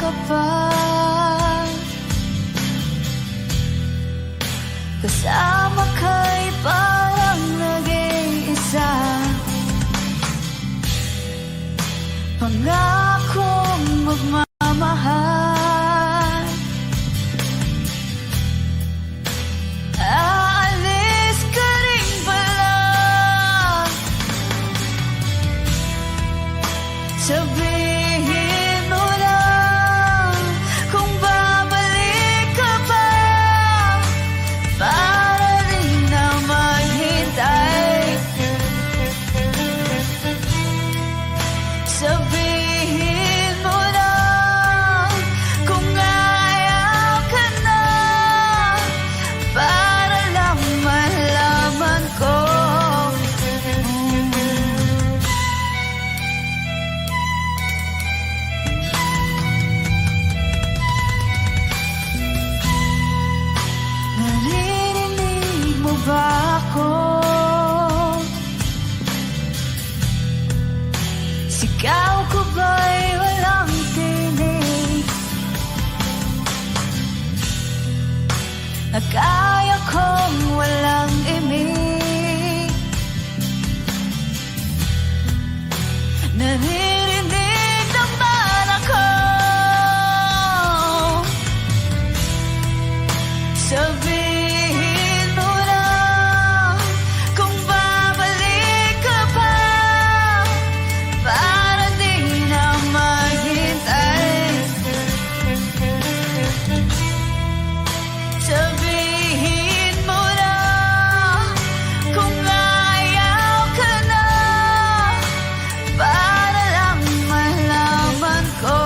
ka pa. Kasama ka'y parang nag-iisa. Pangakong magmamahal. Aalis ka rin pala. Sabihin mo lang kung babalik ka pa, para rin na maghintay. Sabihin mo lang kung ayaw ka na, para lang malaman ko. Naririnig mo ba ako? Sigaw ko ba'y walang tinig? Nagkaya kong walang imig. Naririnig naman ako. Sabihin mo lang kung babalik ka pa, para di na maghintay. Sabihin mo lang kung ayaw ka na, para lang malaman ko.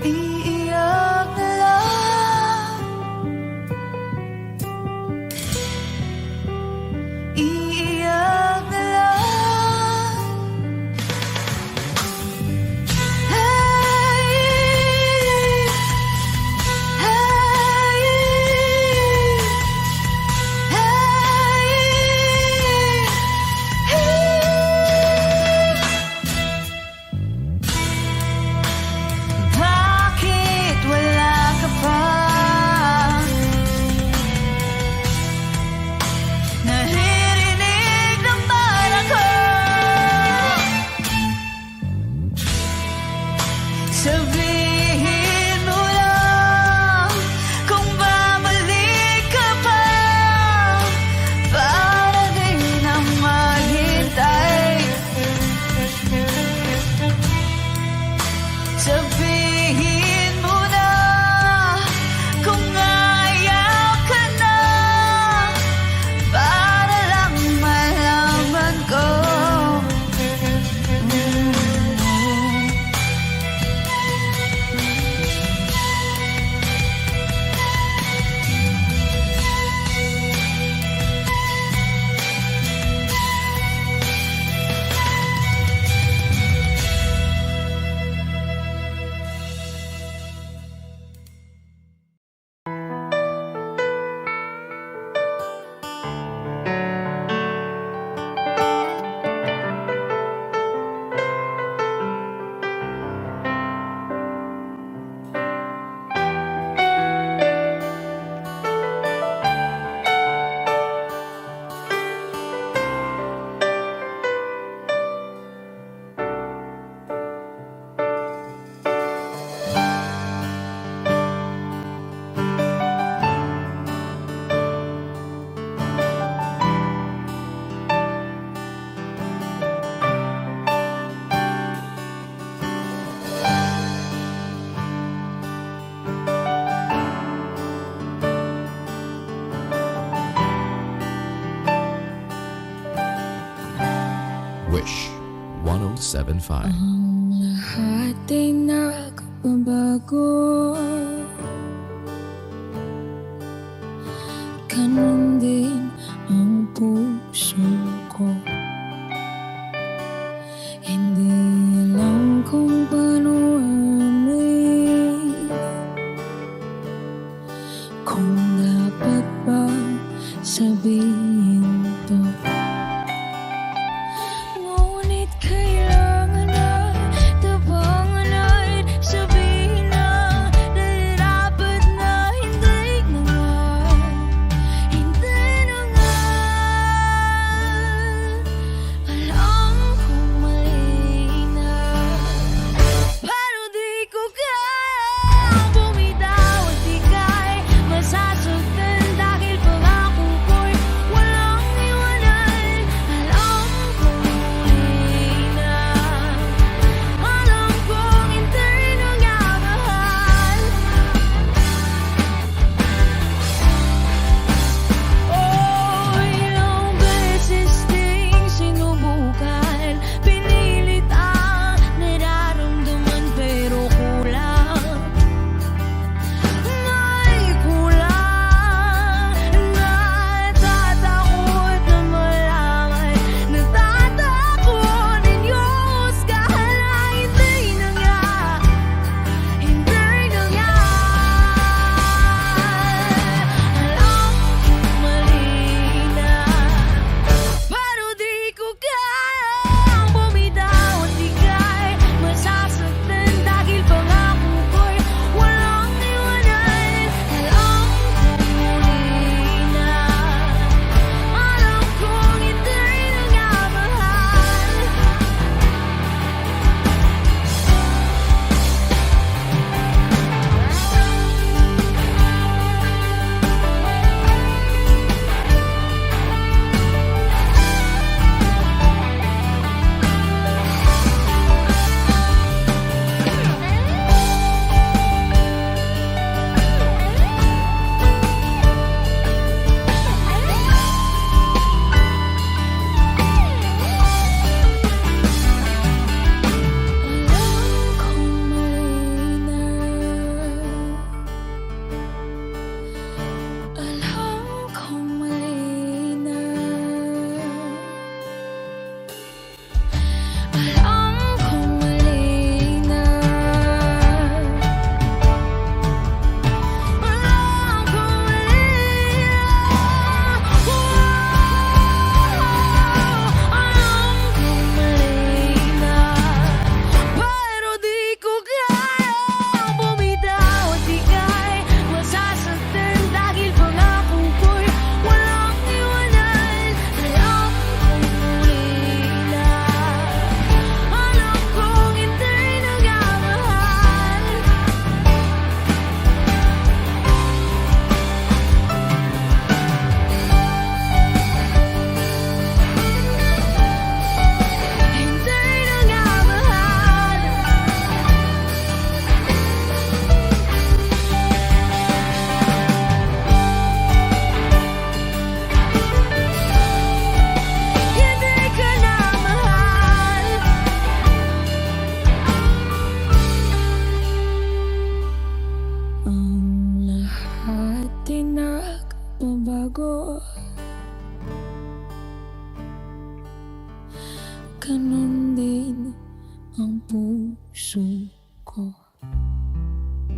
Iiyak na lang. Iiyak na lang. Hey, hey, bakit wala ka pa? Naririnig naman ako. Sabihin mo lang kung babalik ka pa, para di na maghintay. Sabihin mo na kung ayaw ka na, para lang malaman ko. Wish 1075. Ang lahat ay nakababago.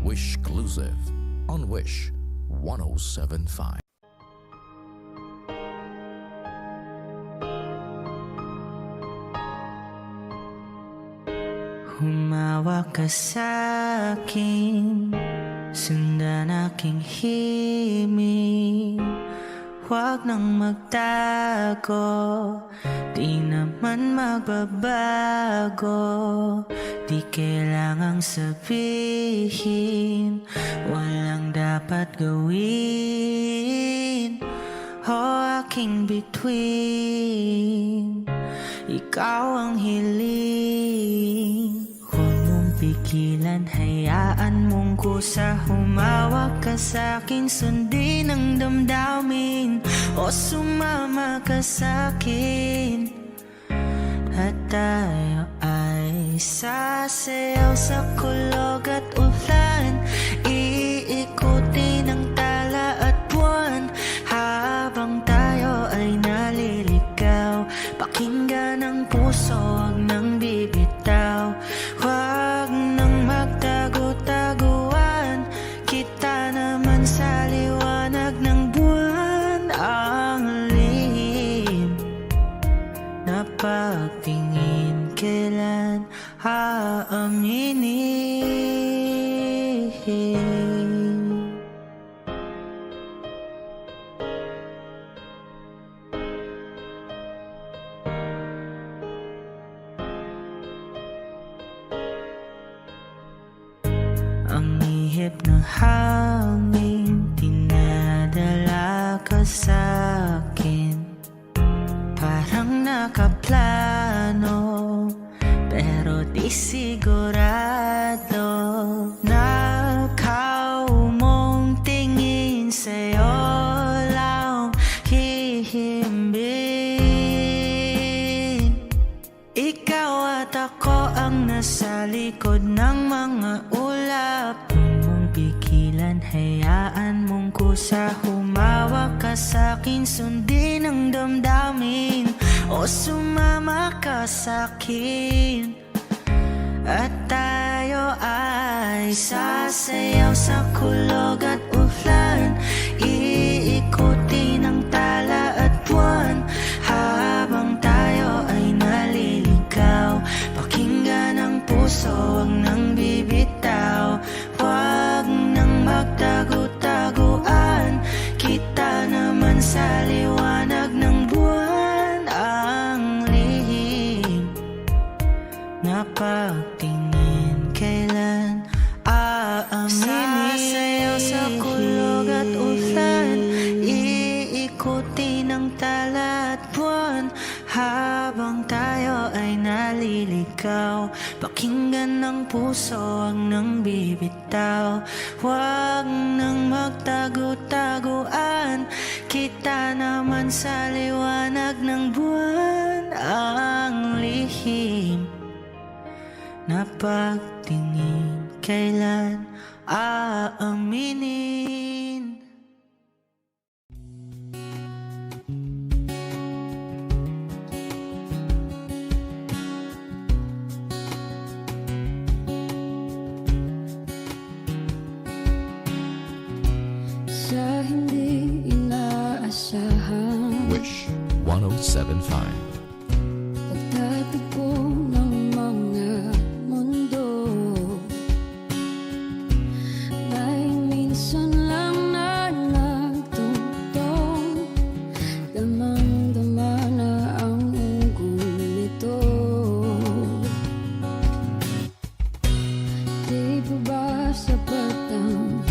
Wish Exclusive on Wish 1075. Humawak ka sa'kin, sundan aking himig. Huwag nang magtago, di naman magbabago. Di kailangang sabihin, walang dapat gawin o aking bituin. Ikaw ang hiling, huwag mong pigilan, hayaan mong kusa. Humawak ka sa'kin, sundin ang damdamin, o sumama ka sa'kin. At tayo ay sasayaw sa kulog at ulan, iikutin ang tala at buwan, habang tayo ay naliligaw. Pakinggan ang puso, huwag nang bibitaw. Huwag nang magtago-taguan, kita naman sa liwanag ng buwan. Ang lihim na pagtingin, kailan aaminin? Ang ihip ng hangin, dinadala ka sa'kin. Parang nakaplano, pero di sigurado. Nakaw mong tingin, sa'yo lang hihimbing. Ikaw at ako ang nasa likod ng mga ulap. Huwag mong pigilan, hayaan mong kusa. Humawak ka sa'kin, sundin ang damdamin, o sumama ka sa'kin. At tayo ay sasayaw sa kulog at ulan, iikutin ang tala at buwan, habang tayo ay naliligaw. Pakinggan ang puso, huwag nang bibitaw. Huwag nang magtago-taguan, kita naman sa liwanag ng buwan. Ang lihim na pagtingin, kailan aaminin? Sasayaw sa kulog at ulan, iikutin ang tala at buwan, habang tayo ay naliligaw. Pakinggan ng puso, huwag nang bibitaw. Huwag nang magtago-taguan, kita naman sa liwanag ng buwan. Ang lihim na pagtingin, kailan aaminin? Sa hindi inaasahan, Wish 1075. pagtatagpo ng mga mundo, may minsan lang na nagtutong, damang-dama na ang ugol nito. Di pa ba sapat ang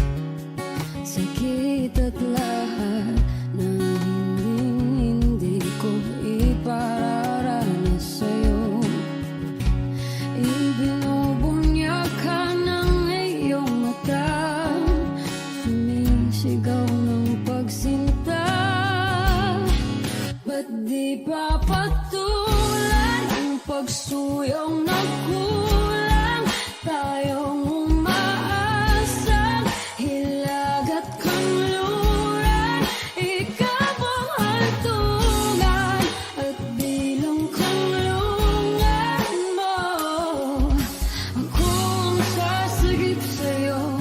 sakit at lahat na hindi ko ipararanas sa'yo? Ibinubunyak ka ng iyong mata, sumisigaw ng pagsinta. Ba't di pa patulan ang pagsuyong na kulang? Tayong umaasang hilag at kanluran, ikaw ang hantungan at bilang kanlungan mo. Ako ang sasagip sa'yo,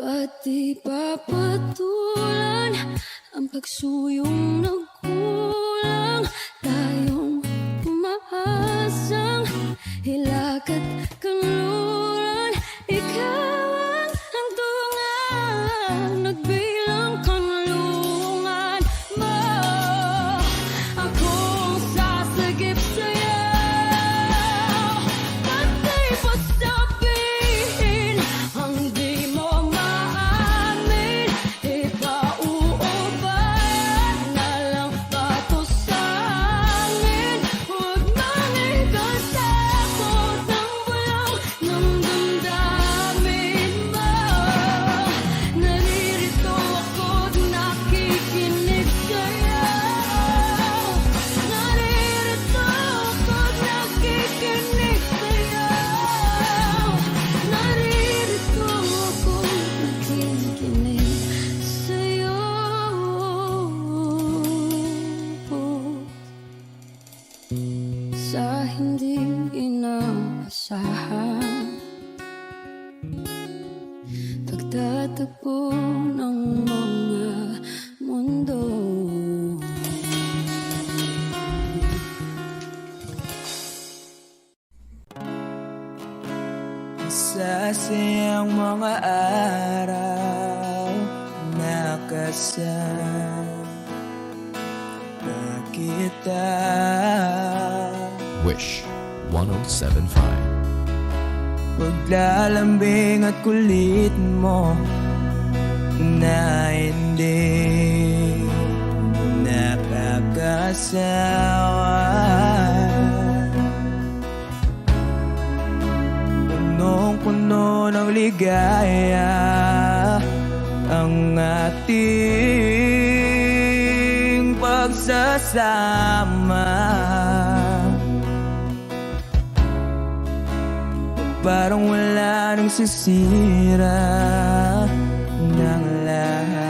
At di papatulan ang pagsuyong nagkulang. Tayong umaasang hilagat kanluran. Ikaw ang hantungan, nagbilang kanlungan mo. Akong sasagip sa'yo, pati pa sabihin ang di mo maamin. Ipauubayan na lang pato sa amin. Huwag manging kasakot ng walang ng damdamin mo. Naririto ako't nakikinig sa'yo. Naririto ako't nakikinig sa'yo. Naririto ako't nakikinig sa'yo. Sa hindi inaasahan, pagtatagpo ng mga mundo. Sa siyang mga araw nakasama kita. Wish 1075. Paglalambing at kulit mo na hindi nakakasawa. Punong-puno ng ligaya ang ating pagsasama. Parang wala nang sisira ng lahat.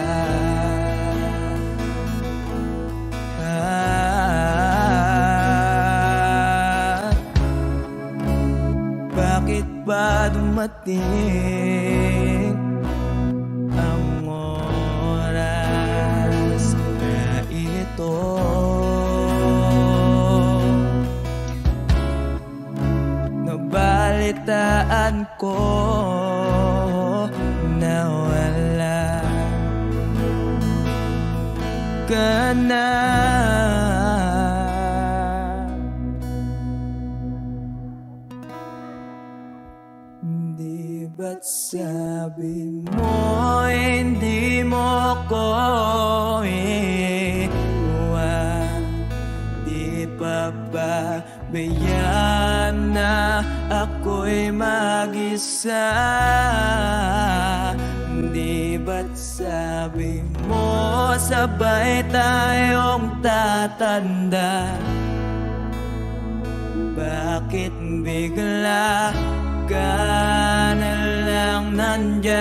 Bakit ba dumating ang oras na ito? Nabalitaan ko na wala ka na. Di ba't sabi mo hindi mo ko iwan? Di pa ba bayaan na ako'y mag-isa? Di ba't sabi mo sabay tayong tatanda? Bakit bigla ka na lang nandyan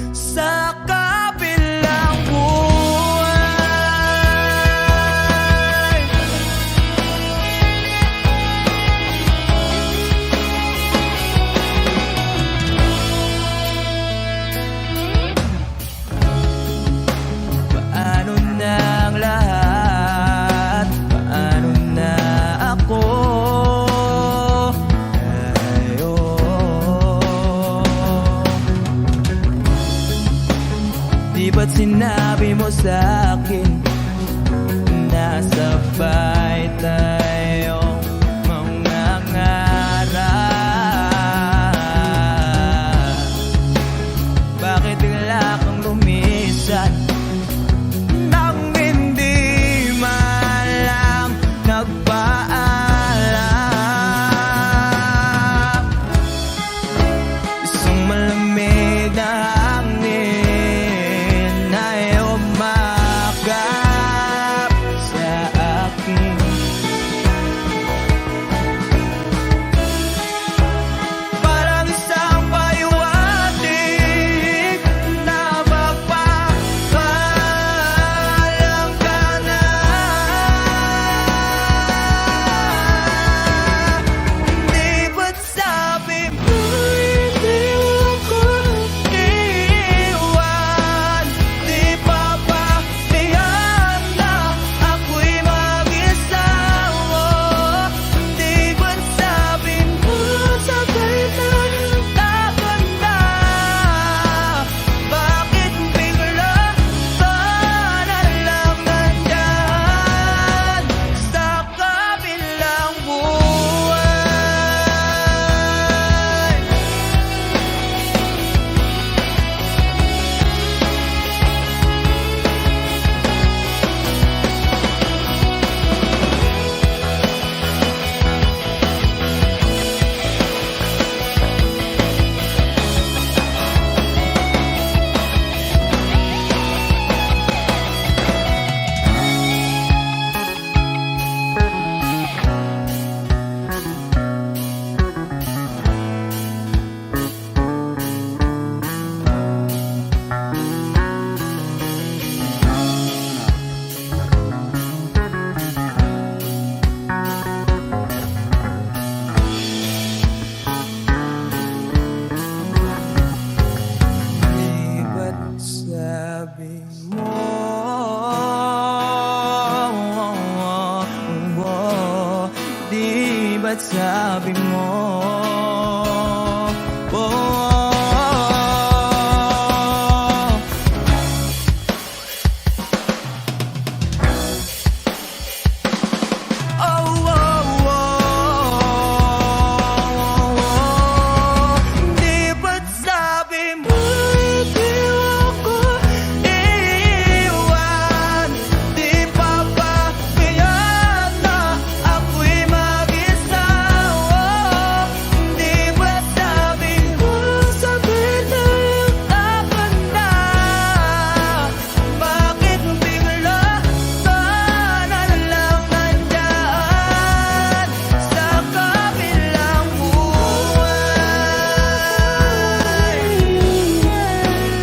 sa kabilang buhay? Paano na ang lahat? Paano na ako? Di ba't sinabi mo sa'kin na sabay tayong mangangarap? Bakit bigla kang lumisan nang hindi man lang nagpaalam? Isang malamig na hangin ay umakap sa aking sabi mo? Oh, di ba't sabi mo di ako iiwan? Di pa ba kaya na ako'y mag-isa? Di ba't sabi mo sabay tayong tapat na? Bakit bigla ka na lang nandyan sa kabilang buhay?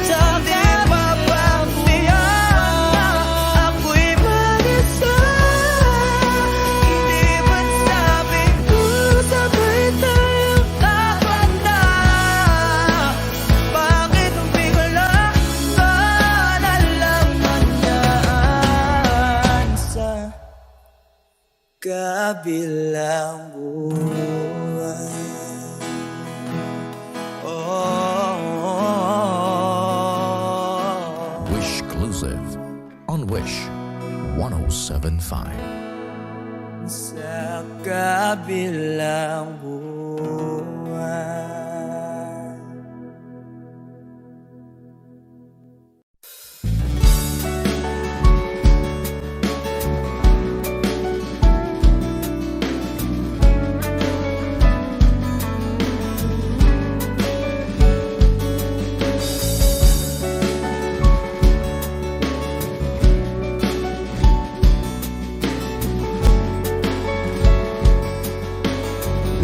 Sabi pa ba niya na ako'y mag-isa? Di ba't sabi ko sabay tayong tapat na? Bakit bigla ka na lang nandyan sa kabilang buhay? Oh, Wish Exclusive on Wish 1075. sa kabilang buhay.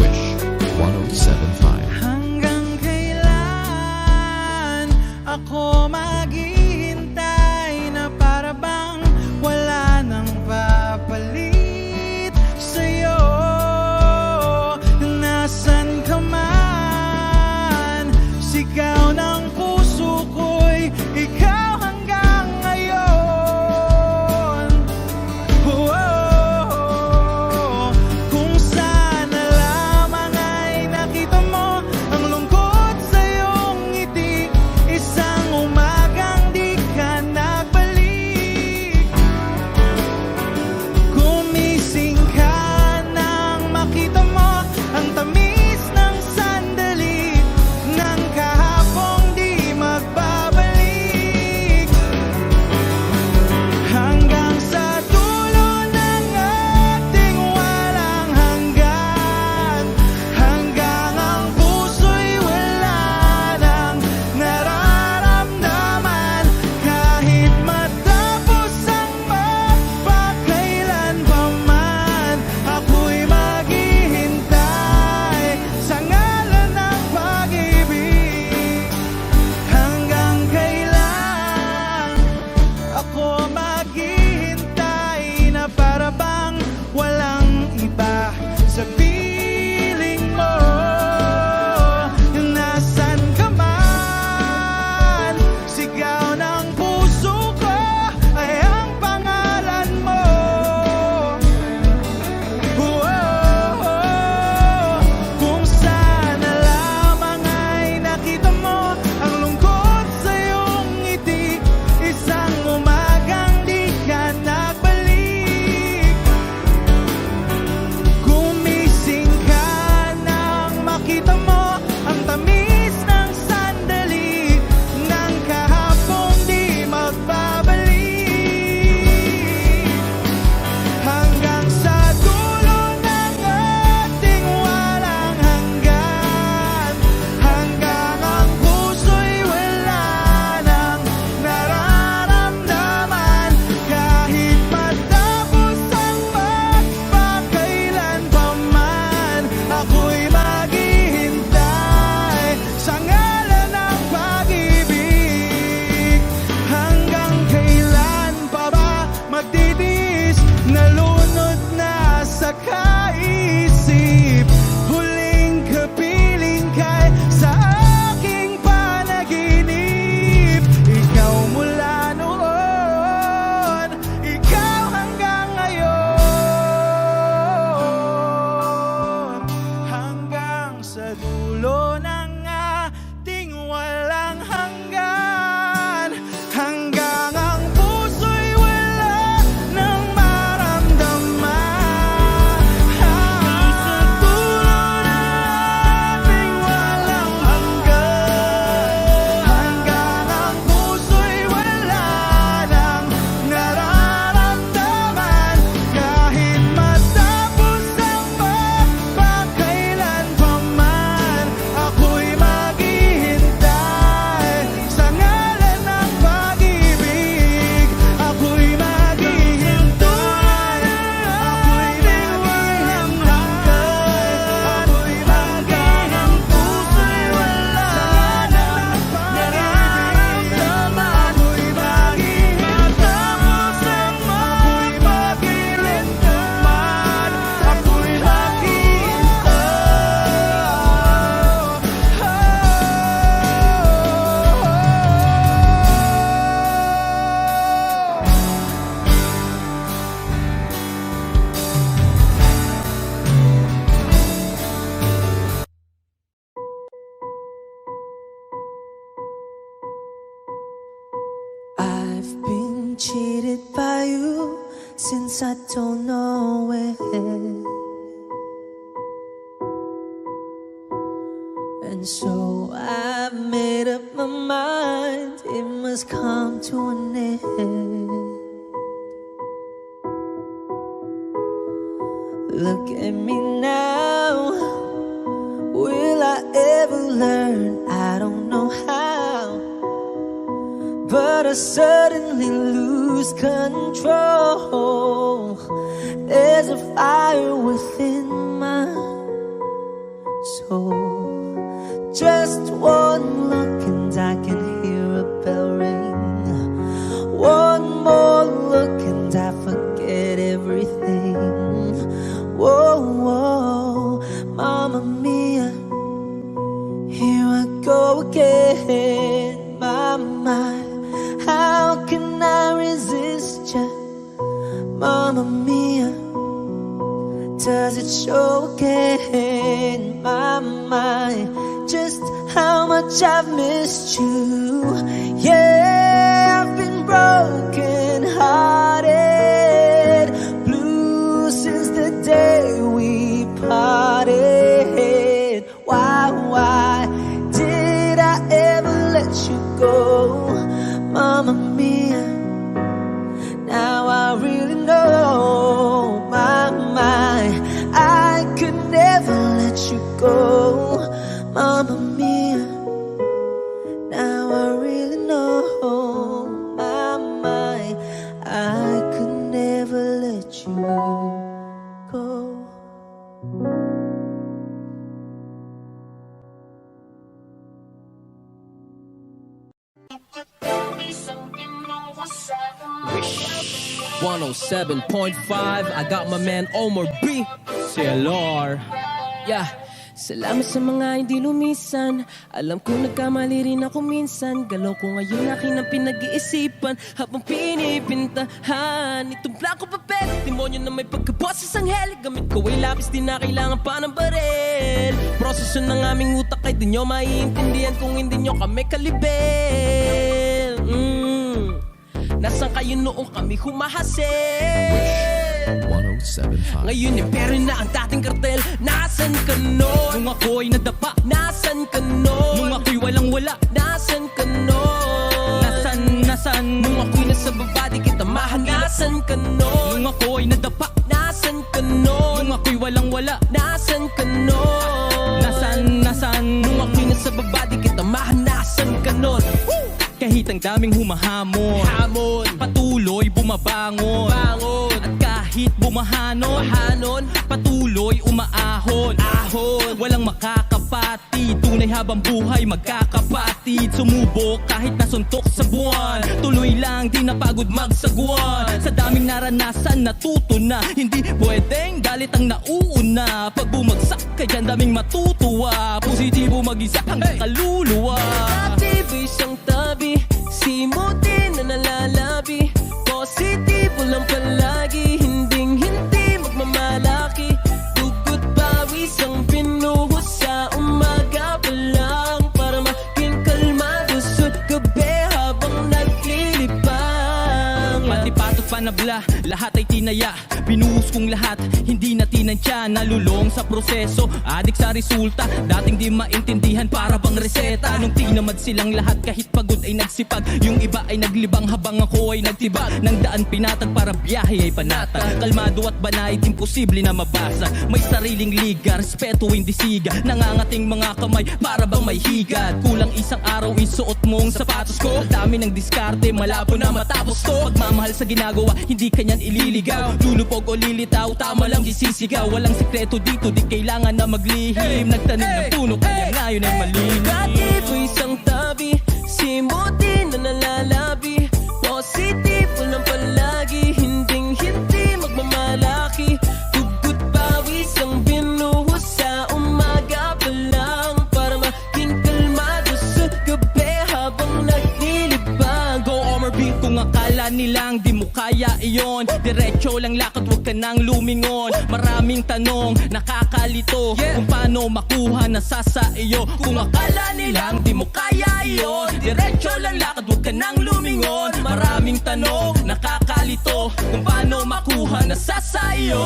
Wish dulo ng ating walang hanggan. Hanggang ang puso'y wala nang maramdaman. Sa dulo ng ating walang hanggan. Hanggang ang puso'y wala nang nararamdaman. Kahit matapos ang magpakailan pa man, ako'y maghihintay sa ngalan ng pag-ibig. Ako'y maghihintay, ako'y walang hanggan. Ako'y hanggang ang puso'y wala nang nararamdaman. Ako'y maghihintay, ako'y maghihintay pa man, ako'y I've been cheated by you since I don't know when. And so I've made up my mind, it must come to an end. Look at me now, will I ever learn? I don't know how, but I suddenly lose control. There's a fire within my soul. Just one look and I can hear a bell ring. One more look and I forget everything. Whoa, whoa, Mamma Mia, here I go again. My, how can I resist ya? Mamma Mia, does it show again? My, just how much I've missed you. Yeah, I've been broken hearted, blue since the day we parted. Why did I ever let you go? Mamma Mia, now I really know. My, I could never let you go. Mamma Mia, now I really know. My, I could never let you go. Wish 107.5. I got my man Omar B. CLR. Yeah. Salamat sa mga hindi lumisan. Alam ko nagkamali rin ako minsan. Galaw ko ngayon aking ang pinag-iisipan habang pinipintahan itong blanco papel. Demonyo na may pagkaboses ang heli. Gamit ko ay lapis, di na kailangan pa ng baril. Proseso ng aming utak ay di nyo maiintindihan kung hindi nyo kami kalibel. Nasaan kayo noong kami humahasil? 107.5. Ngayon impero na ang dating kartel. Nasaan ka nun? Nung ako'y nadapa. Nasaan ka nun? Nung ako'y walang-wala. Nasaan ka nun? Nasaan? Nung ako'y nasa baba, di kita mahan. Nasaan ka nun? Nung ako'y nadapa. Nasaan ka nun? Nung ako'y walang-wala. Nasaan ka nun? Nasaan? Nung ako'y nasa baba, di kita mahan. Nasaan ka nun? Kahit ang daming humahamon, patuloy bumabangon. At kahit bumahanon, patuloy umaahon. Walang makakapatid, tunay habang buhay magkakapatid. Sumubok kahit nasuntok sa buwan, tuloy lang di napagod magsagwan. Sa daming naranasan natuto na, hindi pwedeng galit ang nauuna. Pag bumagsak ka dyan daming matutuwa, positibo mag-isa hanggang kaluluwa. Tabi ba isang tabi, simutin na nalalabi. Positibo lang palagi, hinding-hindi magmamalaki. Dugot pawis ang pinuhos sa umaga. simula, lahat ay tinaya. Binuhos kong lahat, hindi na tinansya. Nalulong sa proseso, adik sa resulta. Dating di maintindihan, para bang reseta. Nung tinamad silang lahat, kahit pagod ay nagsipag. Yung iba ay naglibang habang ako ay nagtibag. Nang daan pinatag, para biyahe ay panatag. Kalmado at banayad, imposible na mabasa. May sariling liga, respeto hindi siga. Nangangating mga kamay, para bang may higad. Kulang isang araw, isuot mong sapatos ko. Dami ng diskarte, malabo na matapos to. Pagmamahal sa ginagawa, hindi kanyan ililigaw. Lulupog o lilitaw, tama lang di sisigaw. Walang sekreto dito, di kailangan na maglihim. Nagtanim ng puno, kaya ngayon ay malinis. Negatibo isang tabi, simuti na nalalabi. Positibo lang palagi, hinding-hindi magmamalaki. Tugot pawis ang binuhos sa umaga pa lang, para maging kalmado sa gabi habang naglilibang. Go Omerby, kung akala nilang di mo kaya iyon, diretso lang lakad, huwag ka nang lumingon. Maraming tanong, nakakalito, kung paano makuha na sa iyo. Kung akala nilang di mo kaya iyon, diretso lang lakad, huwag ka nang lumingon. Maraming tanong, nakakalito, kung paano makuha na sa iyo.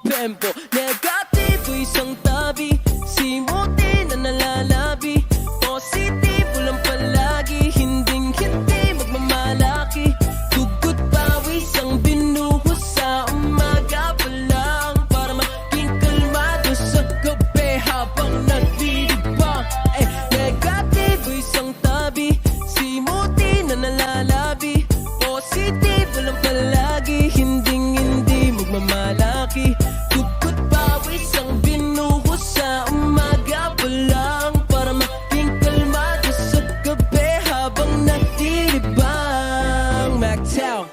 Tempo, negatibo isang tabi, simuti na nalalabi. Positibo lang palagi, hinding-hindi magmamalaki. Tugot pawis ang binuhos sa umaga pa lang, para maging kalmado sa gabi habang naglilibang. Negatibo isang tabi, simuti na nalalabi. Positibo lang palagi, hinding-hindi magmamalaki. Tugot pawis ang binuhos sa umaga pa lang, para maging kalmado sa gabi habang naglilibang. Mactown.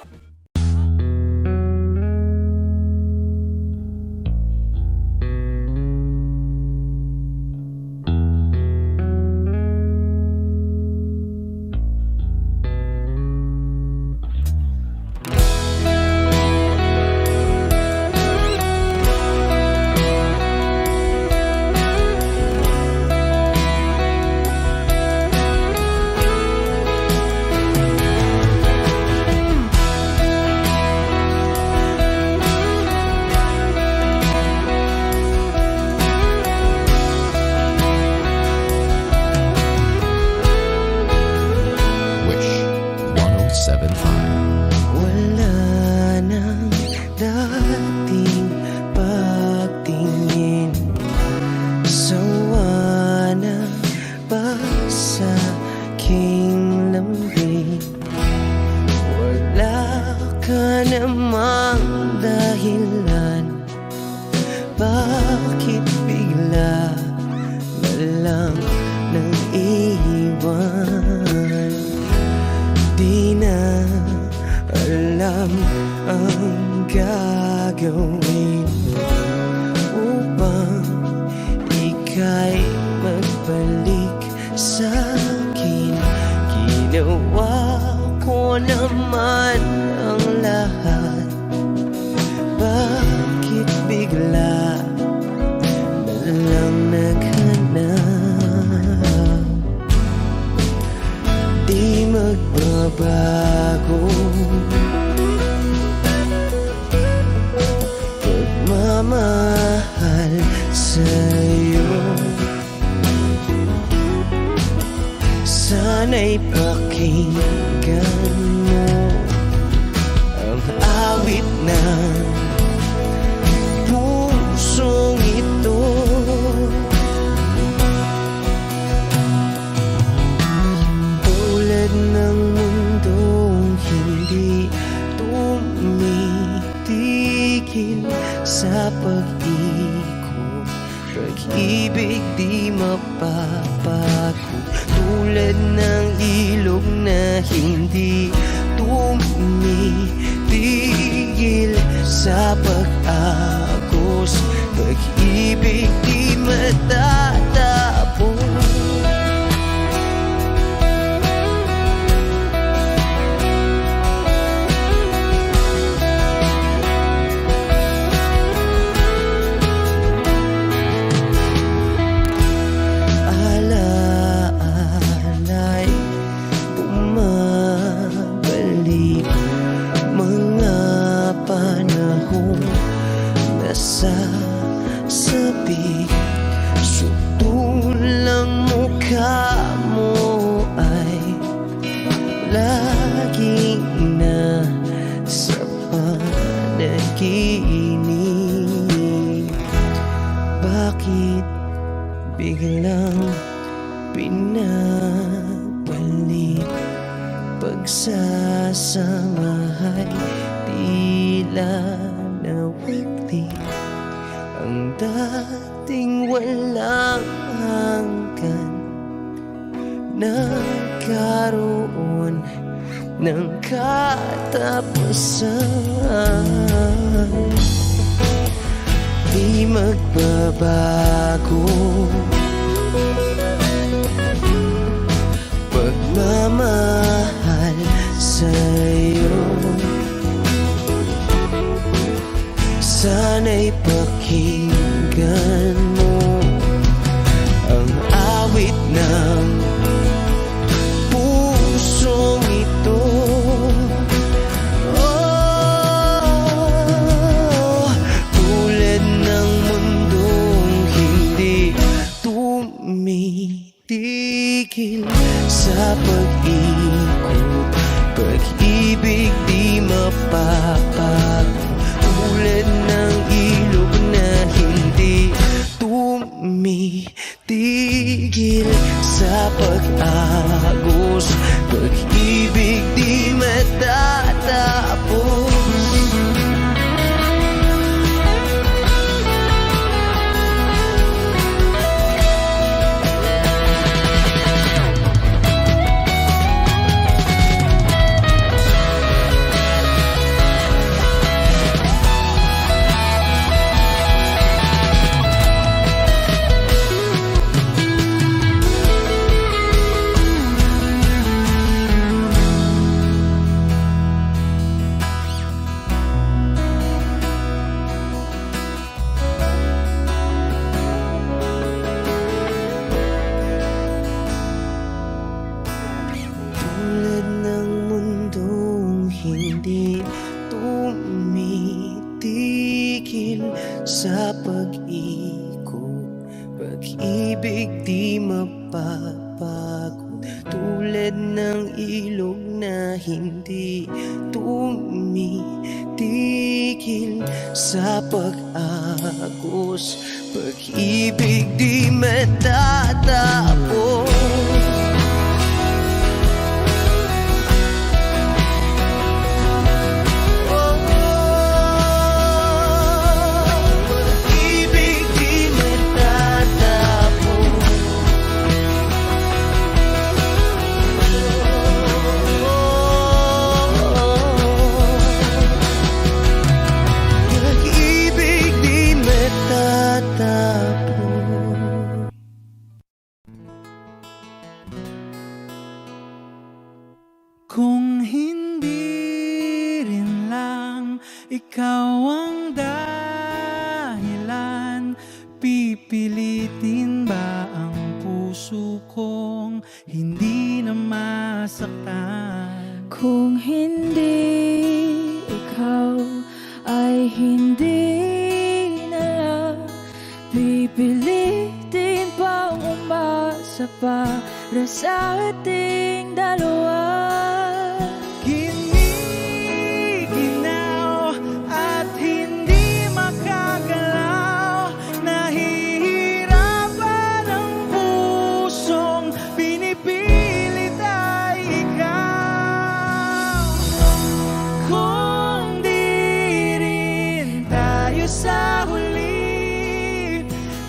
Wish 1075. Wala nang dating pagtingin, sawa na ba sa aking lambing? Wala ka namang dahilan, bakit bigla na lang nang iwan? Di na alam ang gagawin upang ika'y magbalik sa'kin. Ginawa ko naman ang lahat, bakit bigla na lang naghanap? Di magbabago pagmamahal sa'yo. Sana'y pakinggan mo ang awit ng pusong ito. Tulad ng mundong hindi tumitigil sa pag-ikot, pag-ibig di mapapago. Tulad ng ilog na hindi tumitigil sa pag-agos, pag-ibig di matatapos. Alaala'y bumabalik, kamo ay laging nasa panaginip. Bakit biglang pinabalik? Pagsasamahay tila nawagli. Ang dating walang hanggan nagkaroon ng katapusan. Di magbabago pagmamahal sa'yo. Sana'y pakinggan mo ang awit ng pusong ito. Oh, tulad ng mundong hindi tumitigil sa pag-ikot, pag-ibig di mapapago. Tulad ng ilog na hindi tumitigil sa pag-agos, pag-ibig di matatapos. Tulad ng mundong hindi tumitigil sa pag-ikot, pag-ibig di mapapagod. Tulad ng ilog na hindi tumitigil sa pag-agos, pag-ibig di matatapos. Kung hindi rin lang ikaw ang dahilan, pipilitin ba ang puso kong hindi na masaktan? Kung hindi ikaw ay hindi na lang, pipilitin pang umasa para sa ating dalawa. Giniginaw at hindi makagalaw, nahihirapan ang pusong pinipilit ay ikaw. Kung di rin tayo sa huli,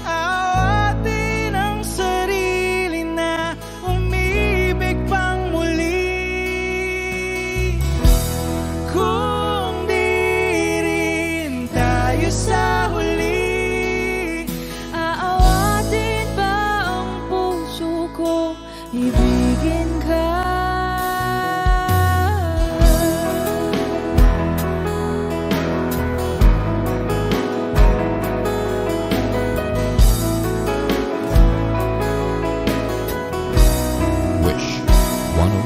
awatin ang sarili na umibig pang muli. Kung di rin tayo sa huli, Aawatin ba ang puso ko, ibigin ka? Wish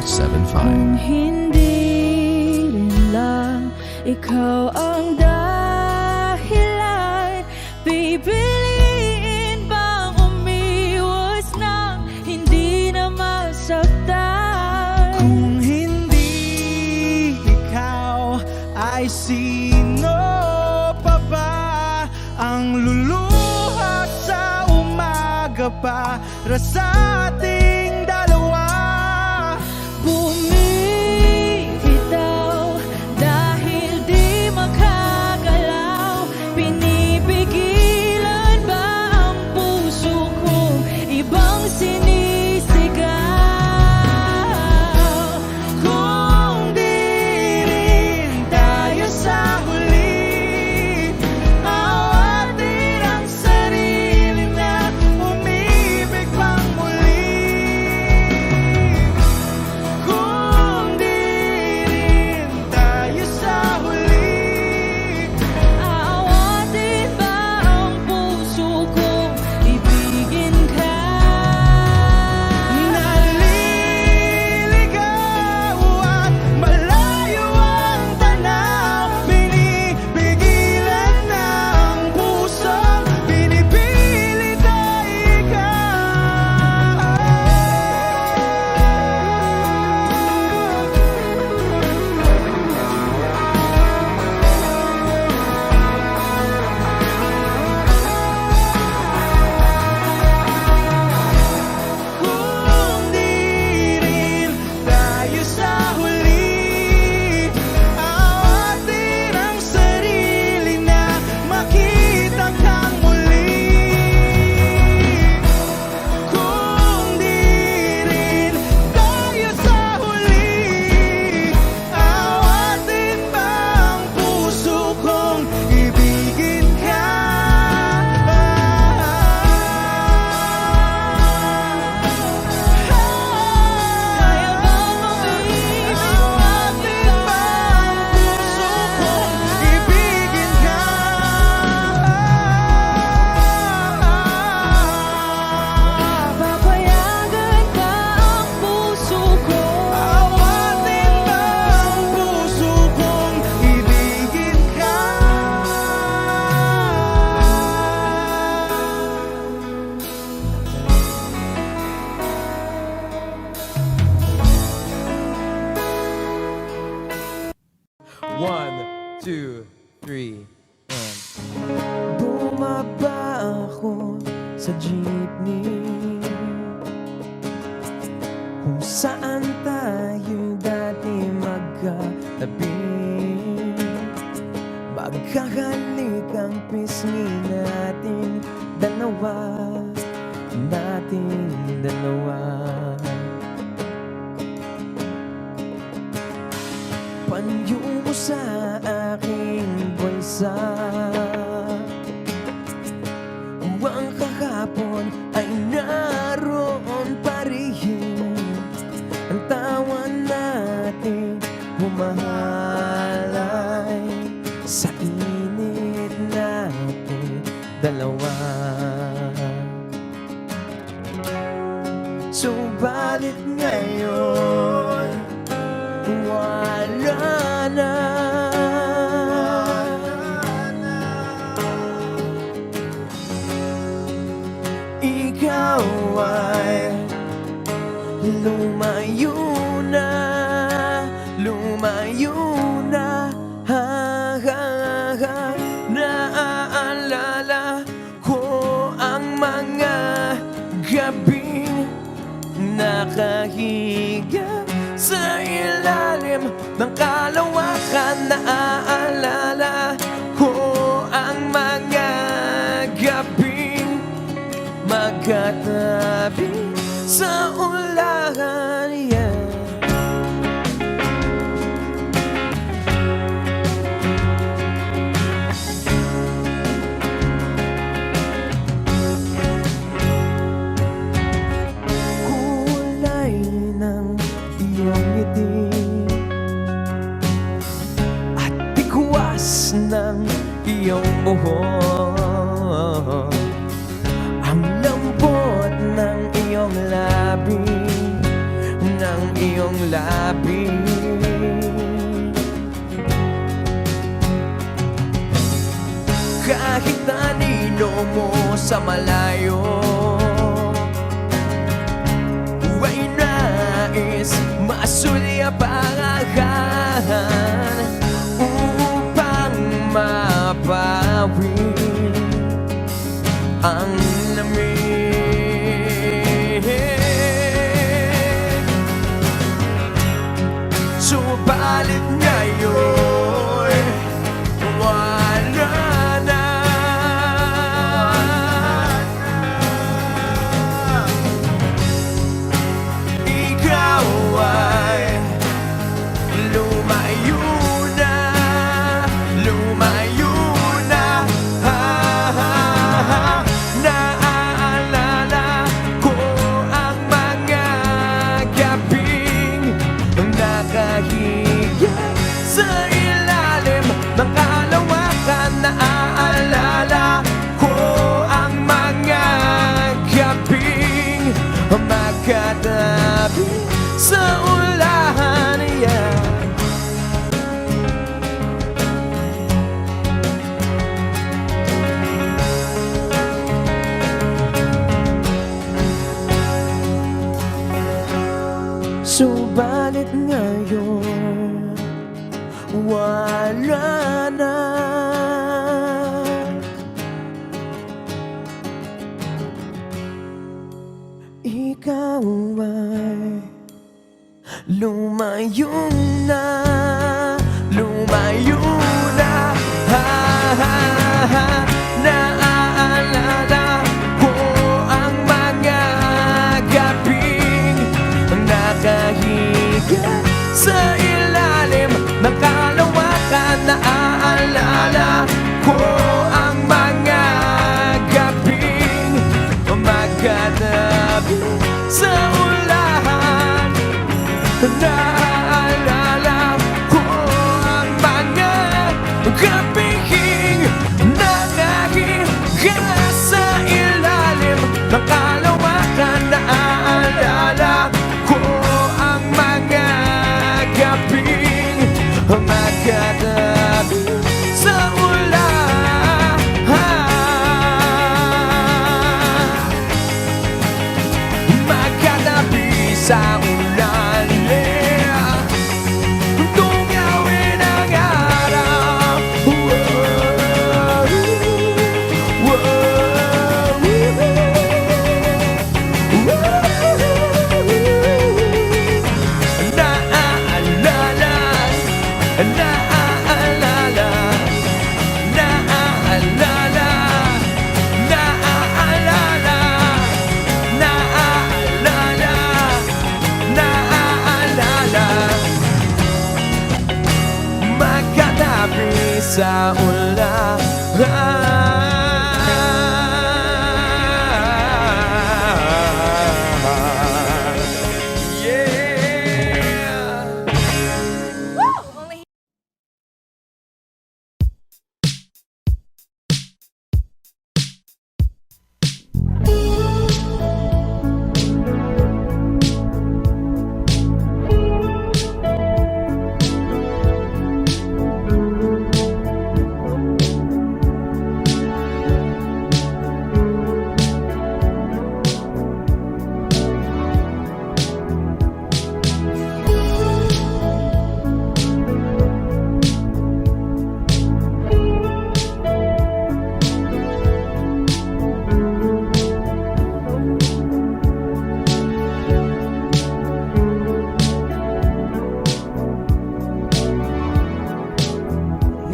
1075. Kung hindi rin lang ikaw ang dahilan, pipiliin bang umiwas ng hindi para sa ating dalawa. Bumibitaw dahil di makagalaw. Pinipigilan ba ang puso ko? Ibang sinisigaw. Kung di rin tayo sa huli, awatin ang sarili na umibig pang muli. Kung di rin tayo sa huli, Aawatin ba ang puso ko? Ibigin ka. naliligaw at malayo ang tanaw, pinipigilan ng pusong pinipilit ay Kung di rin tayo sa huli, awatin ang sarili na makita kang muli. Kung di rin tayo sa huli, awatin ba ang puso kong ibigin ka? Kaya bang umibig Awatin ba ang puso kong ibigin ka? Papayagan ba ang puso ko? Awatin ba ang puso kong ibigin ka? One, two, three, and Bumaba ako sa jeepney kung saan tayo dati magkatabi. Magkakalik ang pisngi natin dalawa, nating dalawa. Panyo mo sa aking bulsa, ang kahapon ay naroon pa rin. Ang tawa natin humahalay sa init natin dalawa. Subalit ngayon wala na. Ikaw ay lumayo na, lumayo na. Naaalala ko ang mga gabing nakahiga sa ilalim ng kalawakan. Naaalala ko ang mga gabing magkatabi sa ulahan, yeah. Kulay ng iyong ngiti at bigwas ng iyong buhok, ang lambot ng iyong labi, ng iyong labi. Kahit anino mo sa malayo ay nais masulyapan upang mabawi ang lamig Subalit ngayon wala na. Ikaw ay lumayo na, lumayo na. Naaalala ko ang mga gabing nakahiga sa ilalim ng kalawakan. Naaalala ko ang mga gabing magkatabi sa ulahan niya. Subalit ngayon wala na. Ikaw ay lumayo na, lumayo na. Naaalala ko ang mga gabing nakahiga sa ilalim ng kalawakan. Naaalala ko ang mga gabing magkatabi sa ulahan. Naaalala ko ang mga gabing nakahiga sa ilalim ng kalawakan. Naaalala ko ang mga gabing magkatabi sa ulahan. Magkatabi sa ulan, yeah. Tungawin ang araw. Naaalala, naaalala, naaalala, naaalala, naaalala, naaalala. Magkatabi sa ulahan. Yeah.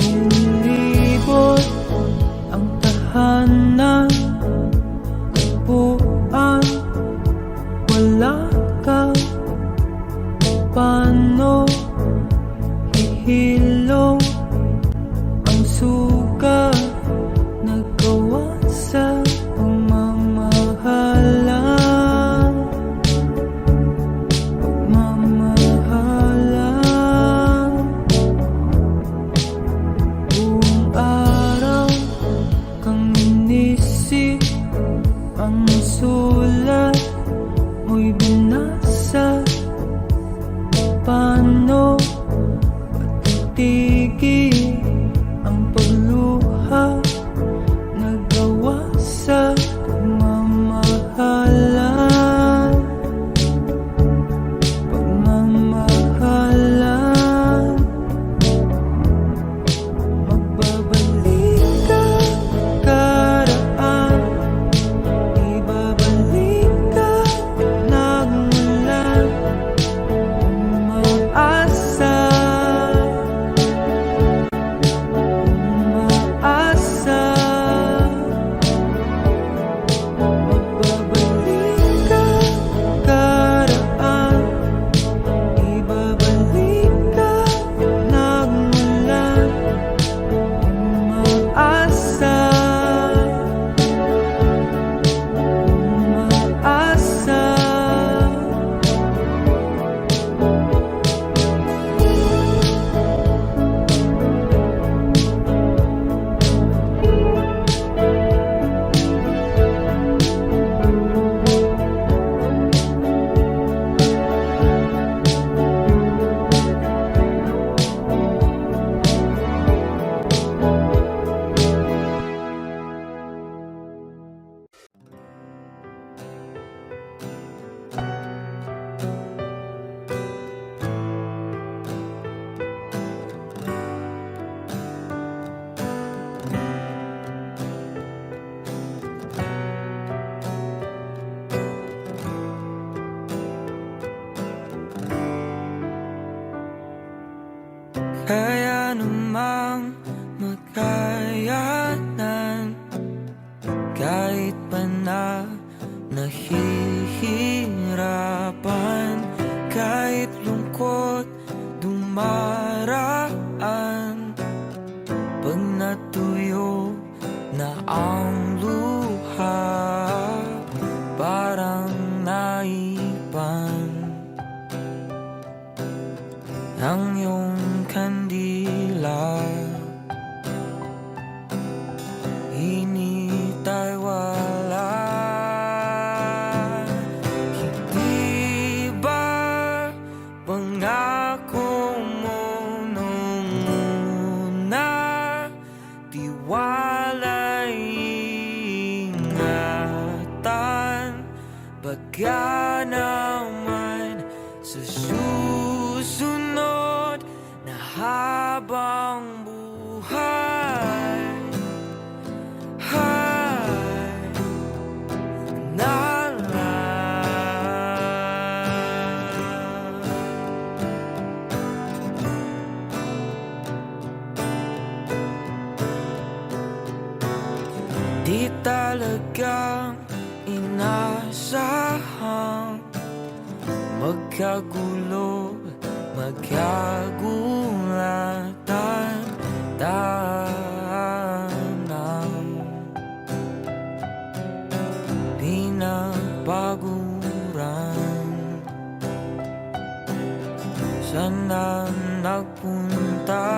Inibot ang tahanan, buwan, wala ka. Paano hihilom ang suga nagawa sa pagmamahalan? Pagmamahalan. Buong araw kang inisip, ang sulat mo'y binasa. Paano kayanan. Kahit pa na nahihirapan, kahit lungkot dumaraan, pag natuyo na ang luha, parang naipan ang iyong kandila. Init ay wala. Hindi ba pangako mo nung una, tiwala'y ingatan, baka naman sa susunod na habang buhay di talagang inasahang magkagulo, magkagulatan, tanang pinapaguran. Sana nagpunta,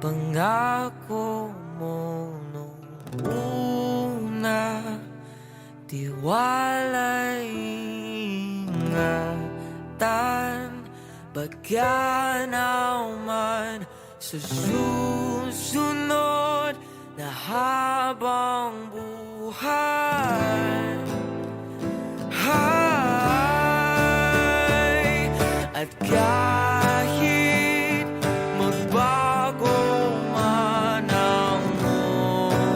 pangako mo nung una, tiwala'y ingatan, baka naman sa susunod na habang buhay at kahit magbago man ang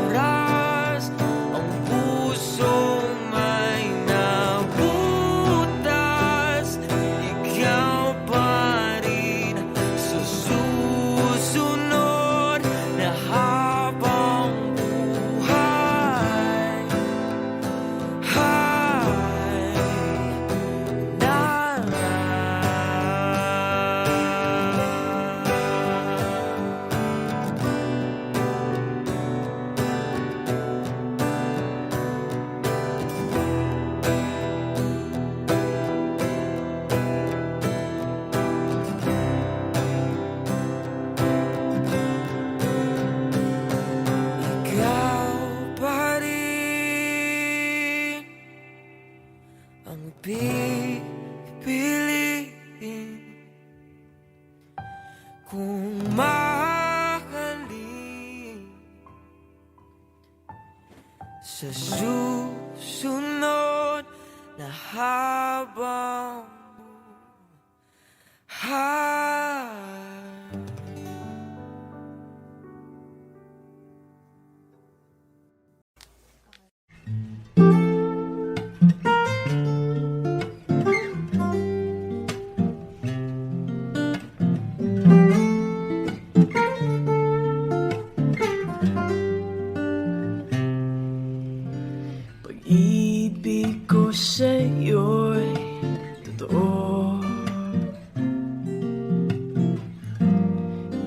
oras, ang puso may nabutas, ikaw pa rin sa susunod na habang buhay. Pipiliin kung mahalin sa susunod na habang buhay. Pag-ibig ko sa'yo'y totoo,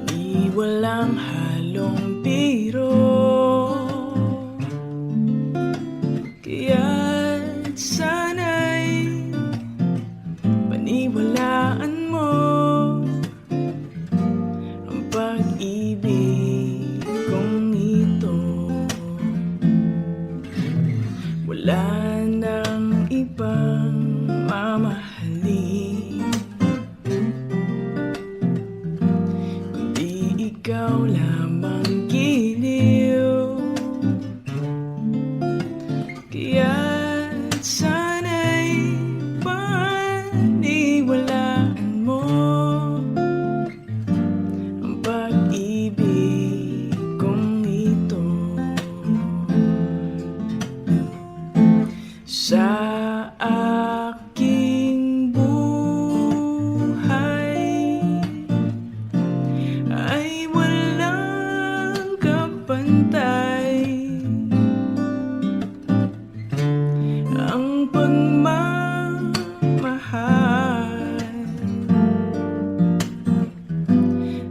di walang halong biro.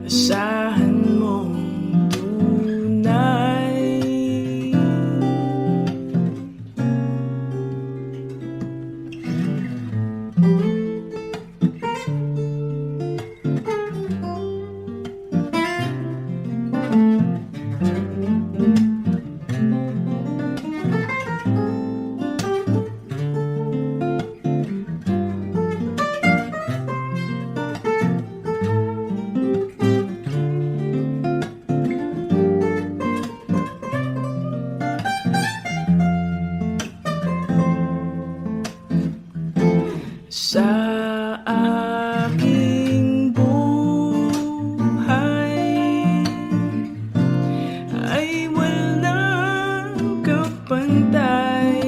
asahan mong tunay. Sa aking buhay ay walang kapantay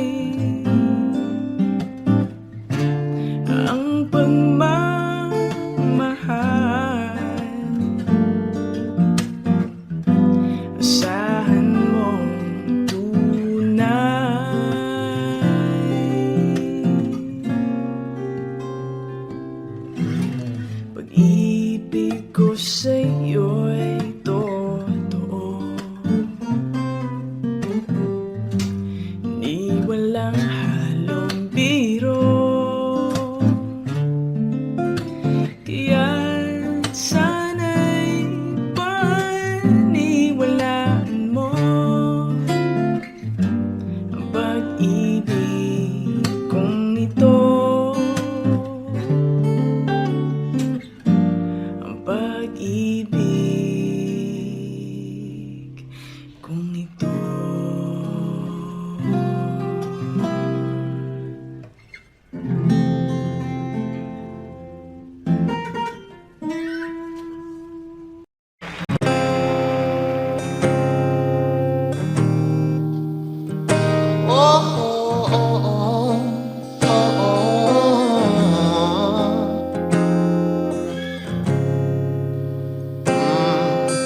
ang pagmamahal. Asahan mong tunay. Pag-ibig ko sa'yo'y totoo, ni walang halong biro. Kaya't sana'y paniwalaan mo ang pag-ibig kong ito. Pag-ibig kung ito.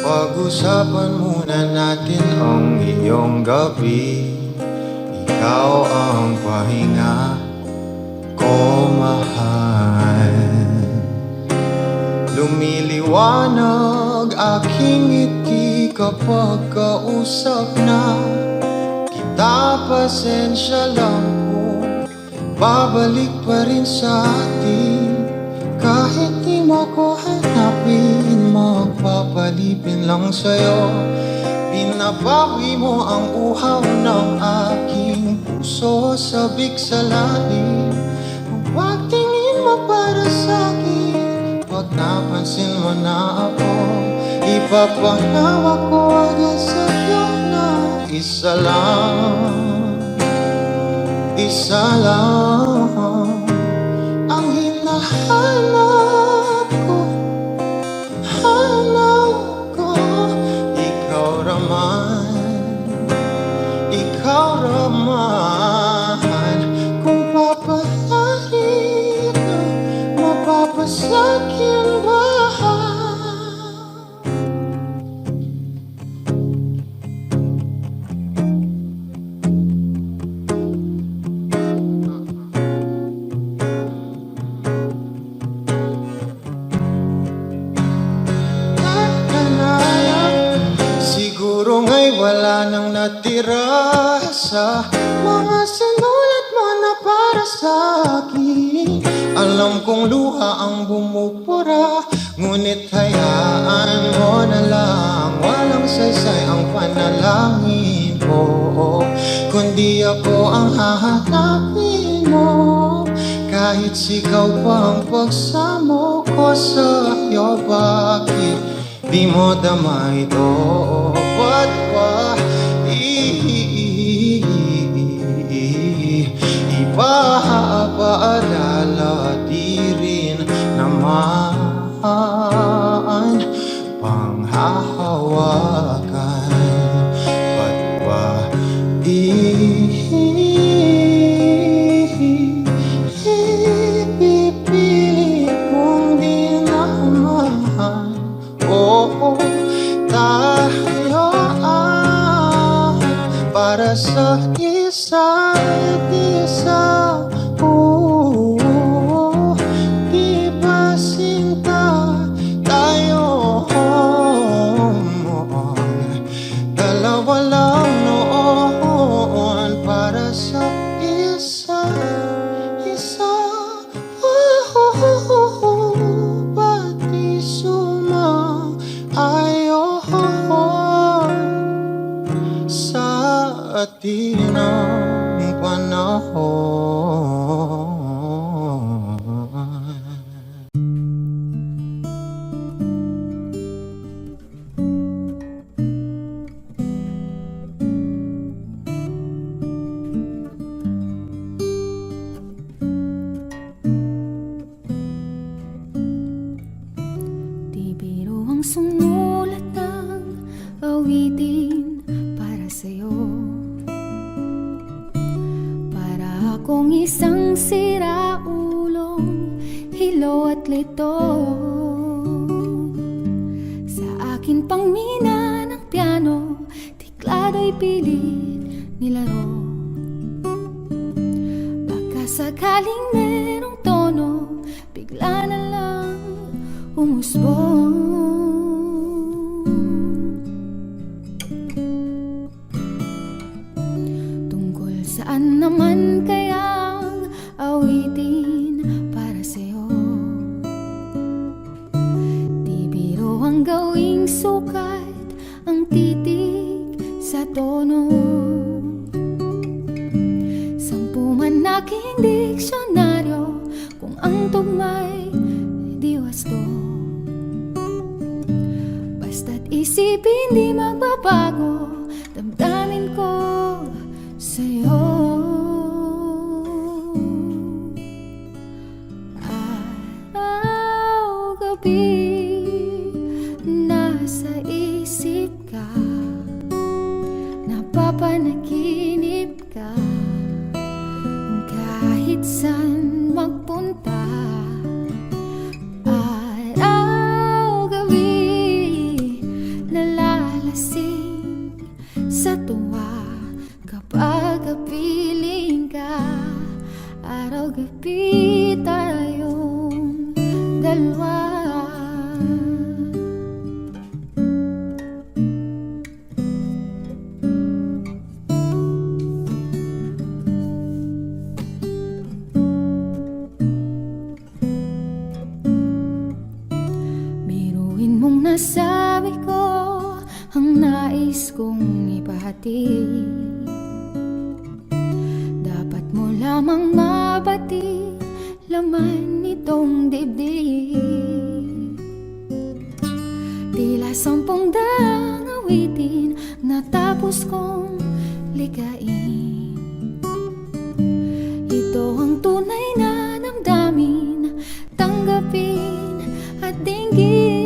Pag-usapan muna natin ang iyong gabi. Ikaw ang pahinga ko, mahal. Lumiliwanag aking ngiti kapag kausap na kita. Pasensya lang kung babalik pa rin sa atin. Kahit di mo ko hanapin, magpapalipin lang sa'yo. Pinabawi mo ang uhaw ng aking puso, sabik sa lalim. Huwag tingin mo para sa'kin, pag napansin mo na ako, ipapanawa ko agad sa'yo na isa lang, isa lang ang hinahanap ko, hanap ko. Ikaw raman, kung papalarin na mapapasakyan ba? Siguro nga'y wala nang natira sa mga sinulat mo na para sa akin. Alam kong luha ang bumupura, ngunit hayaan mo na lang. Walang saysay ang panalangin ko, kundi ako ang hahanapin mo. Kahit sigaw pa ang pagsamo ko sa'yo, bakit di mo dama ito? Ba't ba ipapaalala? Di rin naman panghahawakan. Ba't ba ipipili kung di naman? Oo, tayo para sa isa't isa. Di ba sinta tayo? sumulat ng awitin para sa'yo. Para akong isang siraulong hilo at lito. Sa akin pang mina ng piano, tiklado'y pilit nilaro. Baka sakaling merong tono, bigla na lang umusbong. Tungkol saan naman kayang awitin para sa'yo? Di biro ang gawing sukat ang titig sa tono. Sampu man aking diksyonaryo, kung ang tugma'y di wasto. Basta't isipin di magbabago, damdamin ko sa'yo. Araw-gabi nasa isip ka, napapanaginip ka. Kahit saan magpunta, araw-gabi nalalasing sa tuwa kapag kapiling ka. Araw-gabi tayong dalawa. Biruin mong nasabi ko ang nais kong ipahati. Dapat mo lamang mabati laman nitong dibdib. Tila 10 daang awitin natapos kong likain. Ito ang tunay na damdamin, tanggapin at dinggin.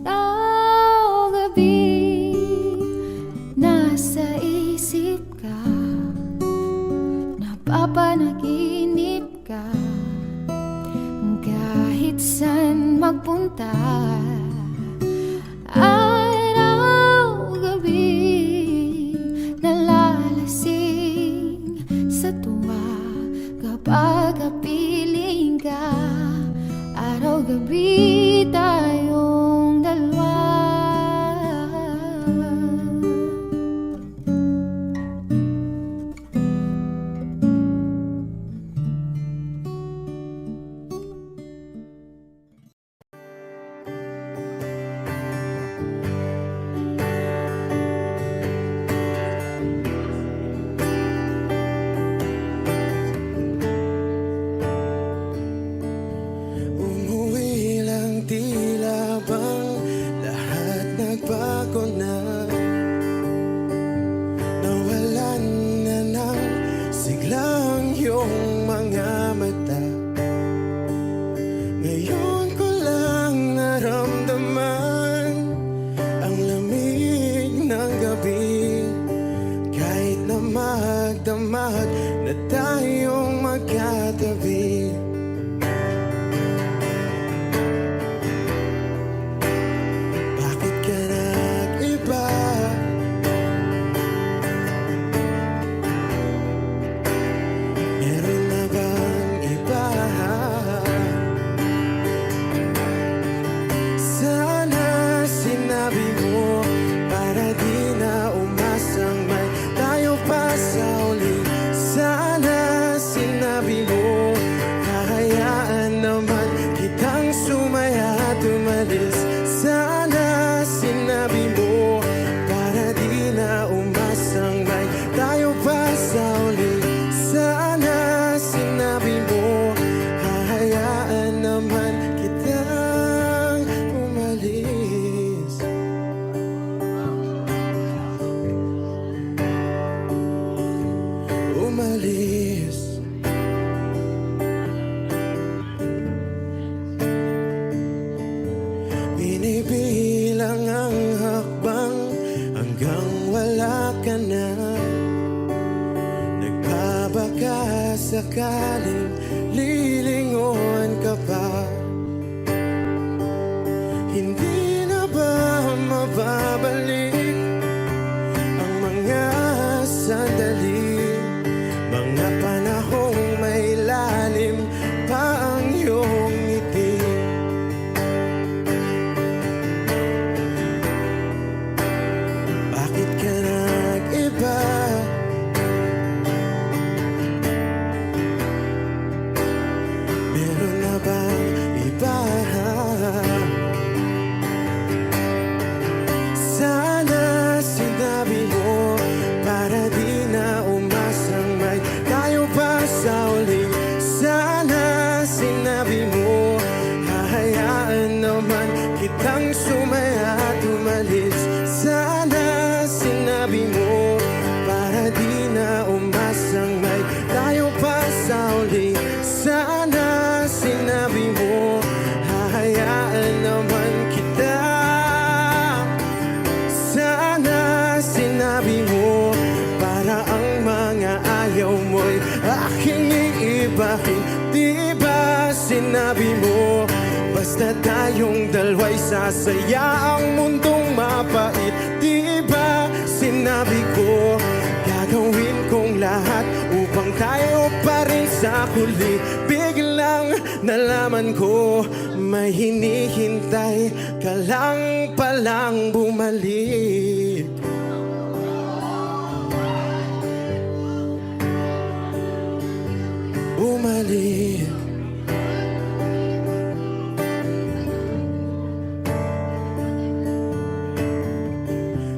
Araw-gabi nasa isip ka, napapanaginip ka. Kahit saan magpunta, araw-gabi nalalasing sa tuwa kapag kapiling ka. Araw-gabi tayong dalawa. Umuwi lang sakaling lilingon ka pa, hindi na ba mababalik ang mga sandali, mga panahong may lalim pa ang iyong ngiti? Bakit ka nag-iba? Meron na bang iba? Sana sinabi mo para di na umasang may tayo pa sa uli. Sana sinabi mo hahayaan naman kitang sumaya at umalis. Sana sinabi mo para di na umasang may tayo pa sa uli. Sana sinabi mo hahayaan naman kita. Sana sinabi mo para ang mga ayaw mo'y aking iibahin. Di ba sinabi mo basta tayong dalawa'y sasaya ang mundong mapait? Di ba sinabi ko gagawin kong lahat upang tayo pa rin sa huli? Biglang nalaman ko may hinihintay ka lang palang bumalik. Bumalik.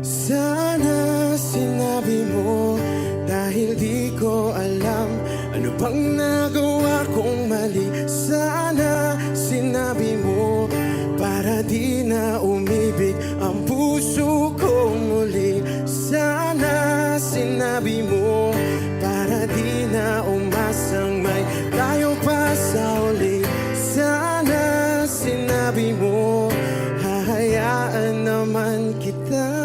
Sana sinabi mo dahil di ko alam ano bang nagawa kong mali. Sana sinabi mo para di na umibig ang puso ko muli. Sana sinabi mo para di na umasang may tayo pa sa uli. Sana sinabi mo hahayaan naman kita.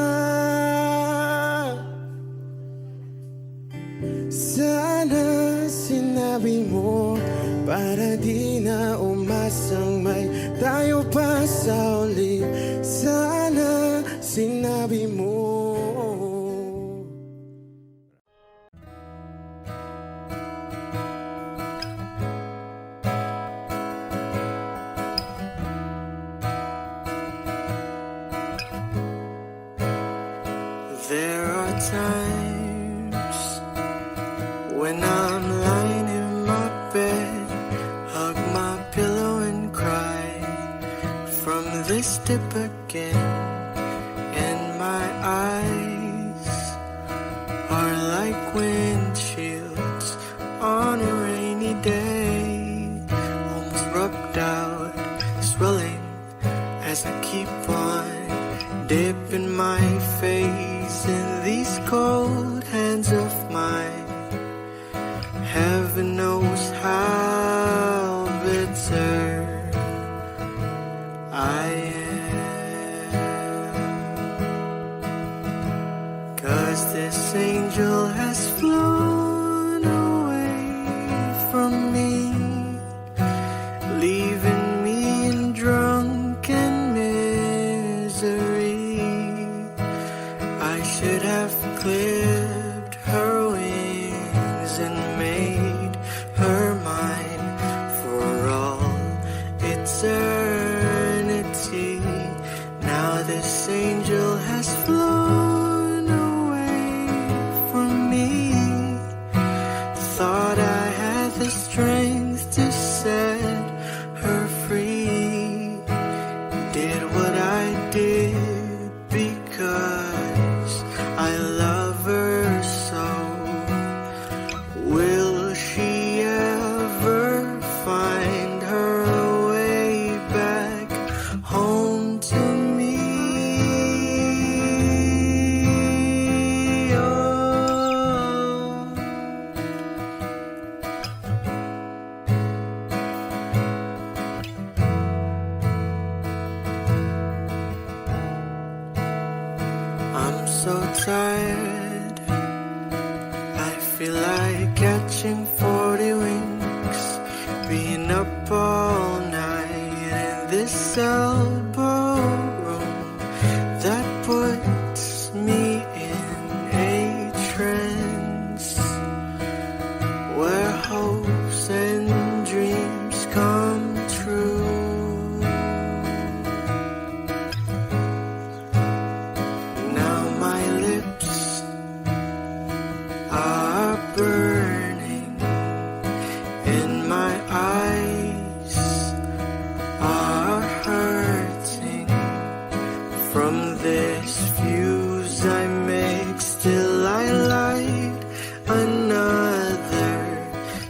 Sana sinabi mo para di na umasang may tayo pa sa uli. Sana sinabi mo. There are times when I'm lying in my bed, hug my pillow and cry from this dip again. And my eyes are like windshields on a rainy day, almost rubbed out, swelling as I keep on dipping my face in these cold hands of mine. Heaven knows how bitter I am, 'cause this angel has flown away from me, leaving me in drunken misery. I should have clipped her wings and made her mine for all eternity. Now this angel has flown away from me. Thought I had the strength to set her free. Did what I did because I love her so. Will she ever find her way back home to me? Oh. I'm so tired, I feel like catching 40 winds. up all night in this elbow room that puts me in a trance where hopes and dreams come true. Now my lips are burning and my eyes are hurting from this fuse I make. Still I light another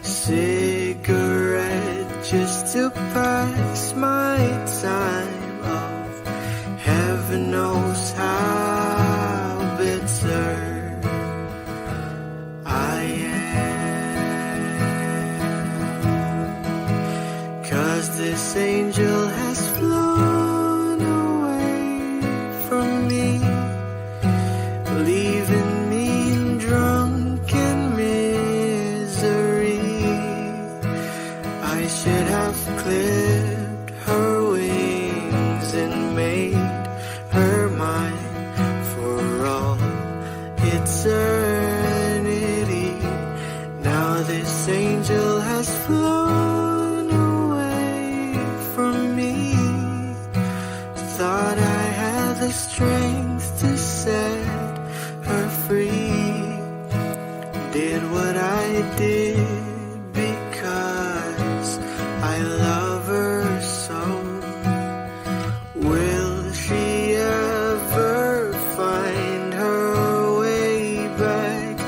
cigarette just to pass my time of heaven knows how bitter I am. 'Cause this angel has flown away from me, leaving me in drunken misery. I should have clipped her wings and made her mine for all eternity. Now this angel has flown away from me. Thought I had the strength to set her free. Did what I did because I love her so. Will she ever find her way back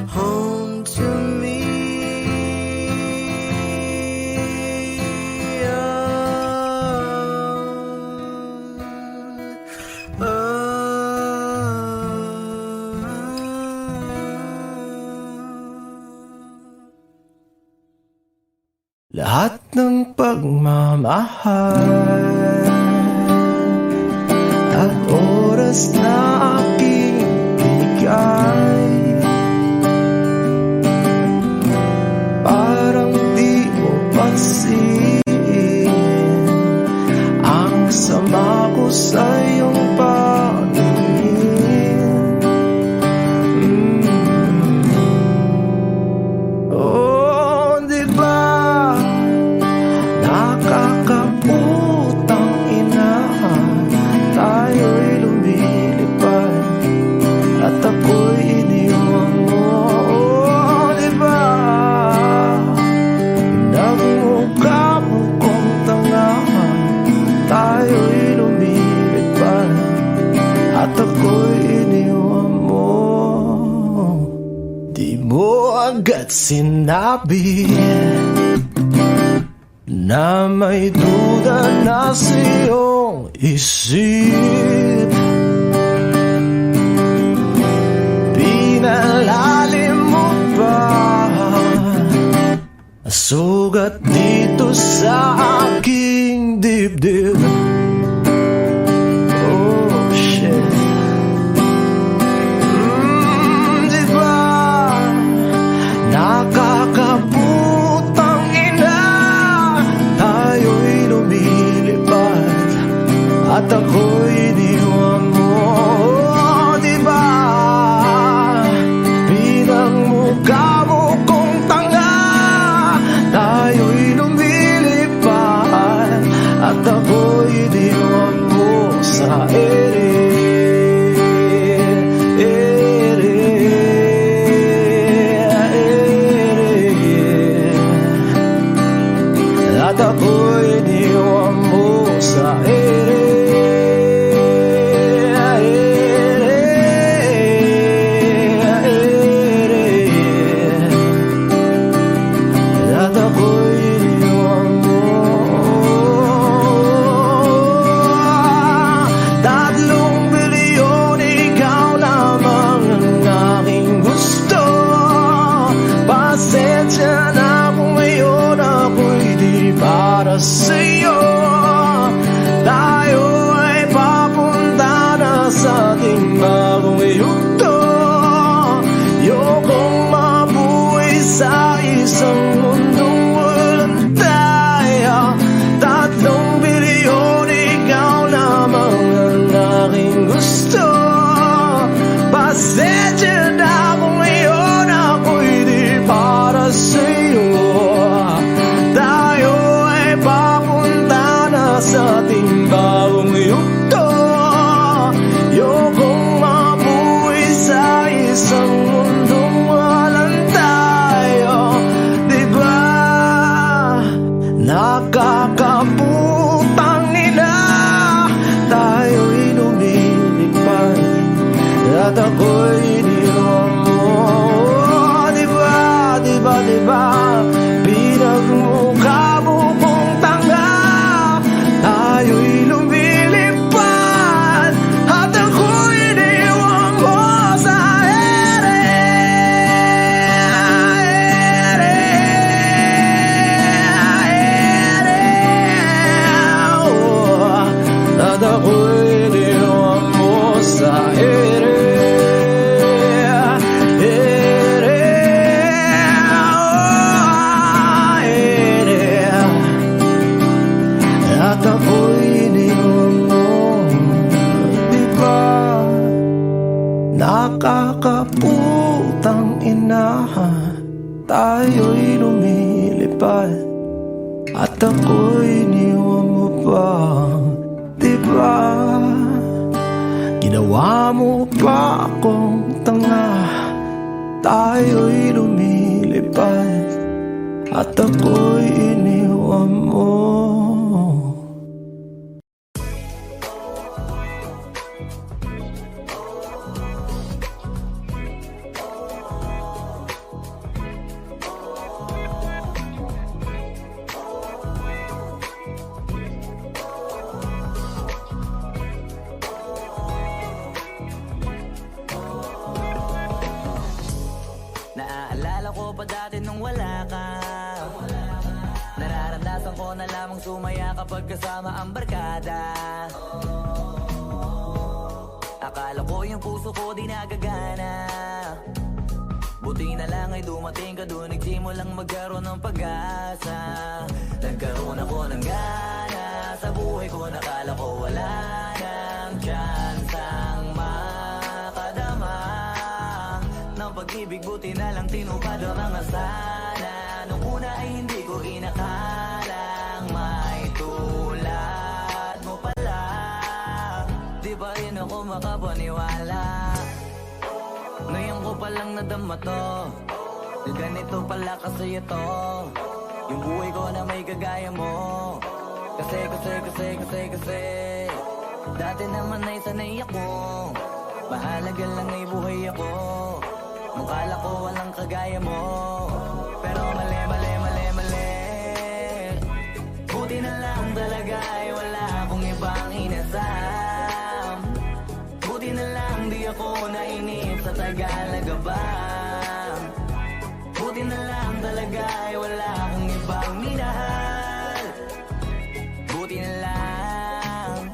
home to me? Lahat ng pagmamahal at oras na aking binigay, parang di mo pansin ang sama ko sa iyong paningin. Oh, di ba nakakaputang ina, tayo'y lumilipad at ako'y iniwan mo. Oh, di ba pinagmukha mo kong tanga, tayo'y lumilipad at ako'y iniwan mo. Di mo agad sinabi na may duda na sa iyong isip. Pinalalim mo pa sugat dito sa aking dibdib. Oh shit. Di ba nakakaputang ina, tayo'y lumilipad at ako'y iniwan mo. Oh, di ba pinagmukha mo kong tanga, tayo'y lumilipad at ako'y iniwan mo sa ere. At ako'y iniwan mo sa ere. At ako'y iniwan mo. 3 bilyon, ikaw lamang ang aking gusto. Pasensya na kung ngayon ako'y di para sa'yo. Tayo ay papunta na sa ating bagong yugto. Yokong mabuhay sa isang mundong walang tayo. sa ating bawang yugto. Ayokong mabuhay sa isang mundong walang tayo. Diba nakakaputang ina, tayo'y lumilipad at ako'y iniwan mo. Diba pinagmukha mo kong tanga, tayo'y lumilipad at ako'y iniwan mo sa ere. At ako'y iniwan mo sa ere. At ako'y iniwan mo. Diba nakakaputang ina, tayo'y lumilipad at ako'y iniwan mo pa. Diba ginawa mo pa akong tanga, tayo'y lumilipad at ako'y iniwan mo. Naaalala ko pa dati nung wala ka. Nararamdasan ko na lamang sumaya kapag kasama ang barkada. Akala ko yung puso ko di nagagana. Buti na lang ay dumating ka doon, nagsimulang magkaroon ng pag-asa. Nagkaroon ako ng gana sa buhay ko, nakala ko wala nang chance ang makadama ng pag-ibig. Buti na lang tinupad ang mga sana. Nung una ay hindi ko inakalang may tulad mo pala. Di ba rin ako makapaniwala? Ngayon ko palang nadama to, na ganito pala kasi ito, yung buhay ko na may kagaya mo. Kasi dati naman ay sanay ako, mahalaga lang ay buhay ako. Nung kala ko walang kagaya mo, pero mali. Buti na lang talaga ay wala akong ibang inasam. Buti na lang di ako nainip sa Tagalaga ba. Buti na lang talaga ay wala akong ibang minahal. Buti na lang,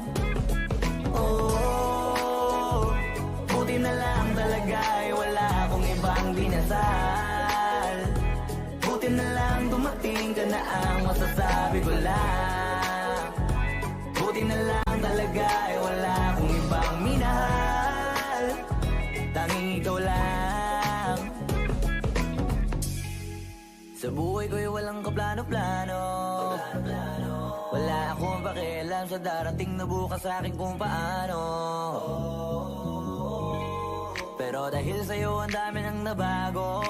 oh, buti na lang talaga ay wala akong ibang dinasal. Buti na lang dumating ka na ang masasabi ko lang. Buti na lang talaga ay wala akong ibang minahal, tanging ikaw lang. Sa buhay ko'y walang kaplano-plano, wala akong pakialam sa darating na bukas sa akin kung paano. Pero dahil sa'yo ang dami nang nabago,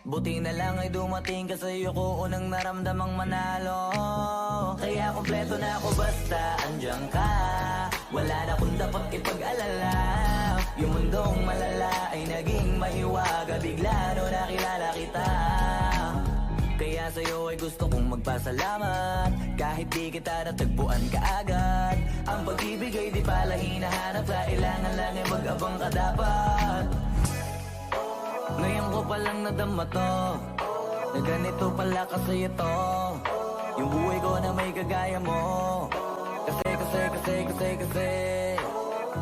buti na lang ay dumating ka sa'yo ko unang naramdamang manalo. Kaya kompleto na ako basta andyan ka, wala na akong dapat ipag-alala. Yung mundong malala ay naging mahiwaga bigla no nakilala kita. Kaya sa'yo ay gusto kong magpasalamat, kahit di kita natagpuan kaagad. Ang pag-ibig ay di pala hinahanap, kailangan lang ay mag-abang ka dapat. Ngayon ko palang nadama to, na ganito pala kasi ito, yung buhay ko na may kagaya mo. Kasi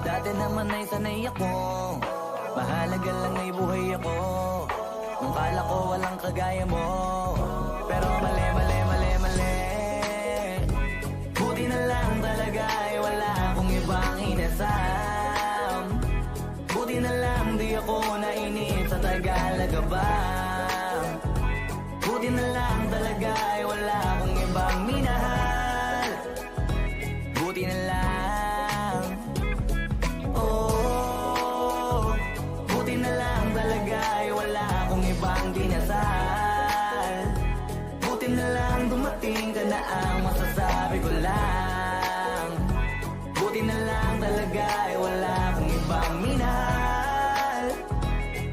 dati naman ay sanay ako, mahalaga lang ay buhay ako. Nung kala ko walang kagaya mo, pero mali. Buti na lang talaga ay wala akong ibang inasam. Buti na lang di ako nainip sa Tagalaga ba. Buti na lang talaga ay wala akong ibang minahal, masasabi ko lang, buti na lang talaga ay wala akong ibang minahal,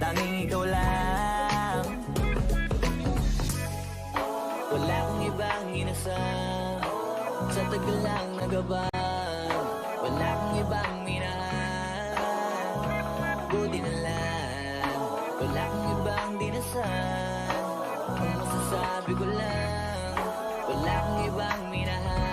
tanging ikaw lang. Wala akong ibang inasal, sa tagal lang nagabang, wala akong ibang minahal, buti na lang. Wala akong ibang dinasal, ang masasabi ko lang, wala akong ibang minahal.